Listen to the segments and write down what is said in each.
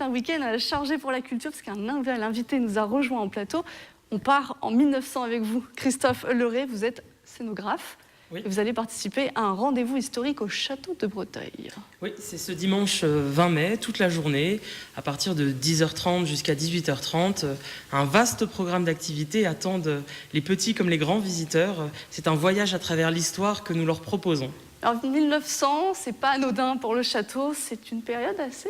Un week-end chargé pour la culture parce qu'un nouvel invité nous a rejoint en plateau. On part en 1900 avec vous. Christophe Leray, vous êtes scénographe. Oui. Et vous allez participer à un rendez-vous historique au château de Breteuil. Oui, c'est ce dimanche 20 mai, toute la journée, à partir de 10h30 jusqu'à 18h30. Un vaste programme d'activités attendent les petits comme les grands visiteurs. C'est un voyage à travers l'histoire que nous leur proposons. Alors 1900, c'est pas anodin pour le château, c'est une période assez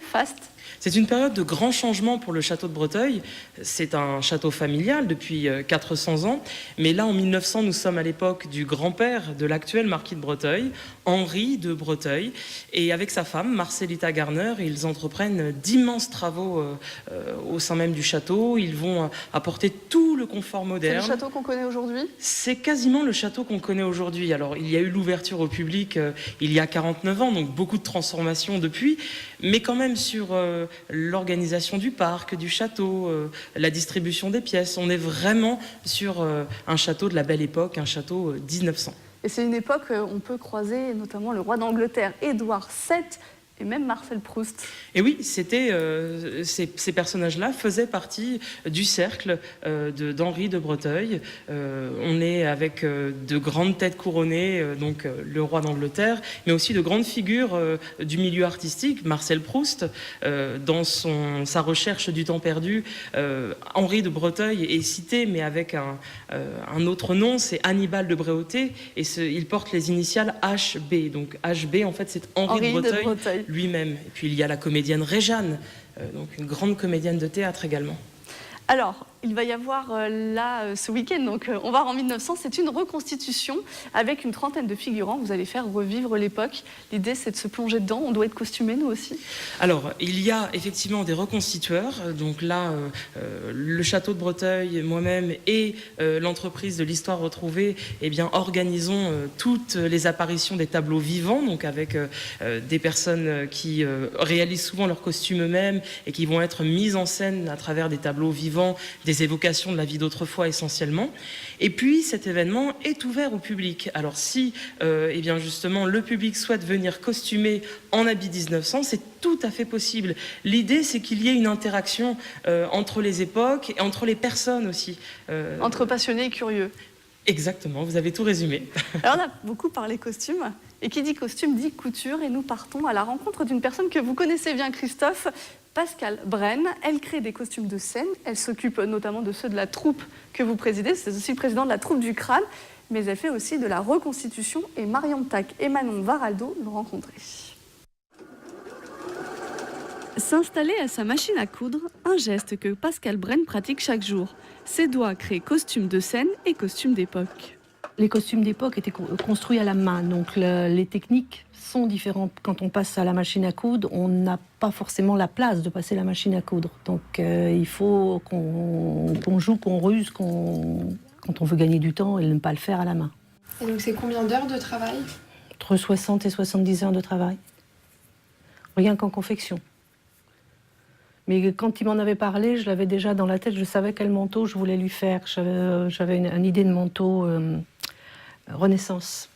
faste. C'est une période de grands changements pour le château de Breteuil. C'est un château familial depuis 400 ans. Mais là, en 1900, nous sommes à l'époque du grand-père de l'actuel marquis de Breteuil, Henri de Breteuil. Et avec sa femme, Marcellita Garner, ils entreprennent d'immenses travaux au sein même du château. Ils vont apporter tout le confort moderne. C'est le château qu'on connaît aujourd'hui ? C'est quasiment le château qu'on connaît aujourd'hui. Alors, il y a eu l'ouverture au public il y a 49 ans, donc beaucoup de transformations depuis. Mais quand même sur l'organisation du parc, du château, la distribution des pièces. On est vraiment sur un château de la belle époque, un château 1900. Et c'est une époque où on peut croiser notamment le roi d'Angleterre, Édouard VII, et même Marcel Proust. Et oui, c'était ces personnages-là faisaient partie du cercle d'Henri de Breteuil. On est avec de grandes têtes couronnées, donc le roi d'Angleterre, mais aussi de grandes figures du milieu artistique. Marcel Proust, dans sa recherche du temps perdu, Henri de Breteuil est cité, mais avec un autre nom, c'est Hannibal de Bréauté, et il porte les initiales HB. Donc HB, en fait, c'est Henri de Breteuil lui-même. Et puis il y a la comédienne Réjeanne, donc une grande comédienne de théâtre également. Alors, il va y avoir ce week-end, donc on va en 1900, c'est une reconstitution avec une trentaine de figurants. Vous allez faire revivre l'époque. L'idée, c'est de se plonger dedans. On doit être costumé, nous aussi. Alors, il y a effectivement des reconstitueurs. Donc là, le château de Breteuil, moi-même et l'entreprise de l'Histoire retrouvée, eh bien, organisons toutes les apparitions des tableaux vivants, donc avec des personnes qui réalisent souvent leurs costumes eux-mêmes et qui vont être mises en scène à travers des tableaux vivants, des évocations de la vie d'autrefois essentiellement. Et puis cet événement est ouvert au public. Alors si eh bien justement le public souhaite venir costumer en habit 1900, c'est tout à fait possible. L'idée, c'est qu'il y ait une interaction entre les époques et entre les personnes aussi. Entre passionnés et curieux. Exactement, vous avez tout résumé. Alors on a beaucoup parlé costume, et qui dit costume dit couture, et nous partons à la rencontre d'une personne que vous connaissez bien, Christophe, Pascale Brenne. Elle crée des costumes de scène, elle s'occupe notamment de ceux de la troupe que vous présidez, c'est aussi le président de la troupe du Crâne, mais elle fait aussi de la reconstitution, et Marion Tac et Manon Varaldo l'ont rencontrée. S'installer à sa machine à coudre, un geste que Pascale Brenne pratique chaque jour. Ses doigts créent costumes de scène et costumes d'époque. Les costumes d'époque étaient construits à la main, donc les techniques sont différentes. Quand on passe à la machine à coudre, on n'a pas forcément la place de passer la machine à coudre. Donc il faut qu'on joue, qu'on ruse, quand on veut gagner du temps et ne pas le faire à la main. Et donc c'est combien d'heures de travail ? Entre 60 et 70 heures de travail. Rien qu'en confection. Mais quand il m'en avait parlé, je l'avais déjà dans la tête, je savais quel manteau je voulais lui faire. J'avais une idée de manteau Renaissance.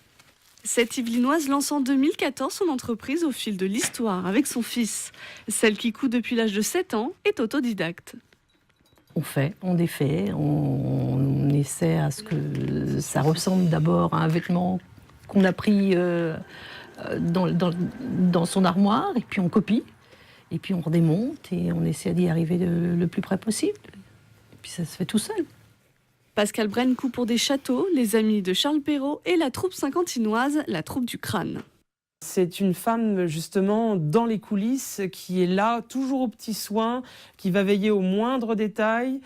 Cette Yvelinoise lance en 2014 son entreprise au fil de l'histoire avec son fils. Celle qui coud depuis l'âge de 7 ans est autodidacte. On fait, on défait, on essaie à ce que ça ressemble d'abord à un vêtement qu'on a pris dans son armoire, et puis on copie. Et puis on redémonte et on essaie d'y arriver le plus près possible. Et puis ça se fait tout seul. Pascale Brenne coud pour des châteaux, les amis de Charles Perrault et la troupe saint-quentinoise, la troupe du Crâne. C'est une femme justement dans les coulisses qui est là, toujours aux petits soins, qui va veiller aux moindres détails,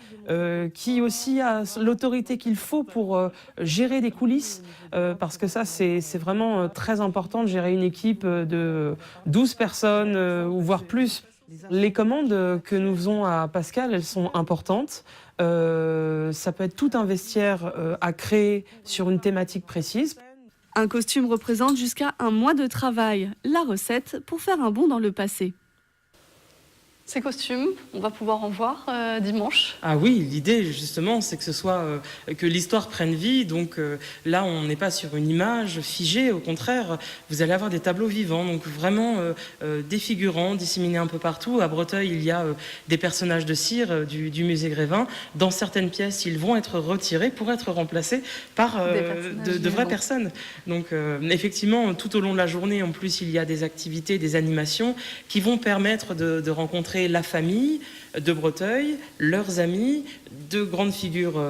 qui aussi a l'autorité qu'il faut pour gérer des coulisses, parce que ça c'est vraiment très important de gérer une équipe de 12 personnes ou voire plus. Les commandes que nous faisons à Pascale, elles sont importantes. Ça peut être tout un vestiaire à créer sur une thématique précise. Un costume représente jusqu'à un mois de travail. La recette pour faire un bond dans le passé. Ces costumes, on va pouvoir en voir dimanche. Ah oui, l'idée justement, c'est que ce soit que l'histoire prenne vie. Donc là, on n'est pas sur une image figée. Au contraire, vous allez avoir des tableaux vivants, donc vraiment des figurants disséminés un peu partout. À Breteuil, il y a des personnages de cire du musée Grévin. Dans certaines pièces, ils vont être retirés pour être remplacés par de vraies personnes. Donc effectivement, tout au long de la journée, en plus, il y a des activités, des animations qui vont permettre de rencontrer la famille de Breteuil, leurs amis, de grandes figures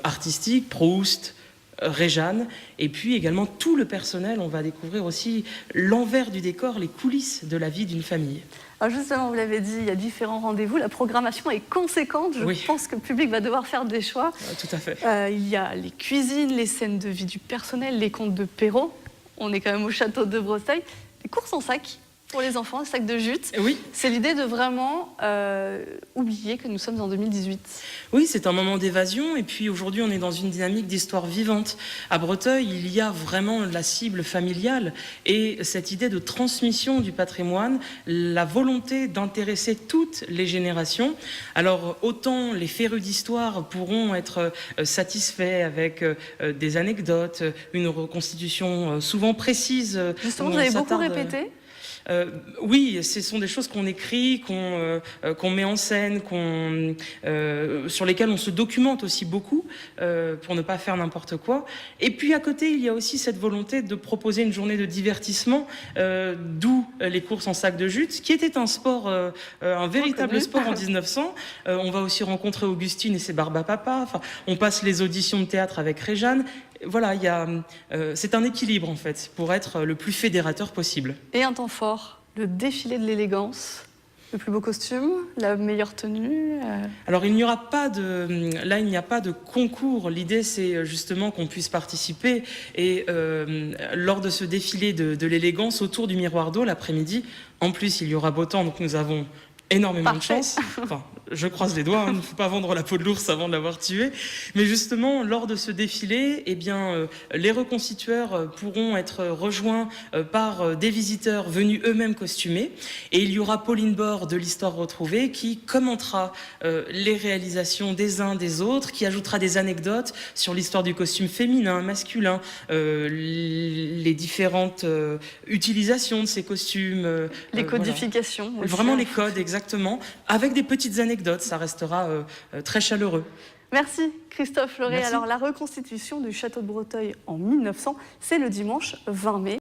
artistiques, Proust, Réjeanne, et puis également tout le personnel. On va découvrir aussi l'envers du décor, les coulisses de la vie d'une famille. Alors justement, vous l'avez dit, il y a différents rendez-vous. La programmation est conséquente. Je pense que le public va devoir faire des choix. Tout à fait. Il y a les cuisines, les scènes de vie du personnel, les contes de Perrault. On est quand même au château de Breteuil. Les courses en sac pour les enfants, un sac de jute. Oui. C'est l'idée de vraiment oublier que nous sommes en 2018. Oui, c'est un moment d'évasion. Et puis aujourd'hui, on est dans une dynamique d'histoire vivante. À Breteuil, il y a vraiment la cible familiale et cette idée de transmission du patrimoine, la volonté d'intéresser toutes les générations. Alors, autant les férus d'histoire pourront être satisfaits avec des anecdotes, une reconstitution souvent précise. Justement, vous avez beaucoup répété. Oui, ce sont des choses qu'on écrit, qu'on met en scène, sur lesquelles on se documente aussi beaucoup pour ne pas faire n'importe quoi. Et puis à côté, il y a aussi cette volonté de proposer une journée de divertissement, d'où les courses en sac de jute, qui était un sport, un véritable sport en 1900. On va aussi rencontrer Augustine et ses Barbapapas. Enfin, on passe les auditions de théâtre avec Réjeanne. Voilà, c'est un équilibre en fait pour être le plus fédérateur possible. Et un temps fort, le défilé de l'élégance, le plus beau costume, la meilleure tenue. Alors il n'y a pas de concours. L'idée c'est justement qu'on puisse participer et lors de ce défilé de l'élégance autour du miroir d'eau l'après-midi. En plus il y aura beau temps, donc nous avons énormément de chance. Enfin, je croise les doigts, il ne faut pas vendre la peau de l'ours avant de l'avoir tué. Mais justement, lors de ce défilé, eh bien, les reconstitueurs pourront être rejoints par des visiteurs venus eux-mêmes costumés. Et il y aura Pauline Bord de l'Histoire retrouvée qui commentera les réalisations des uns des autres, qui ajoutera des anecdotes sur l'histoire du costume féminin, masculin, les différentes utilisations de ces costumes. Les codifications. Voilà. Vraiment les codes, exactement, avec des petites anecdotes, ça restera très chaleureux. Merci Christophe Lauré. Merci. Alors la reconstitution du château de Breteuil en 1900, c'est le dimanche 20 mai.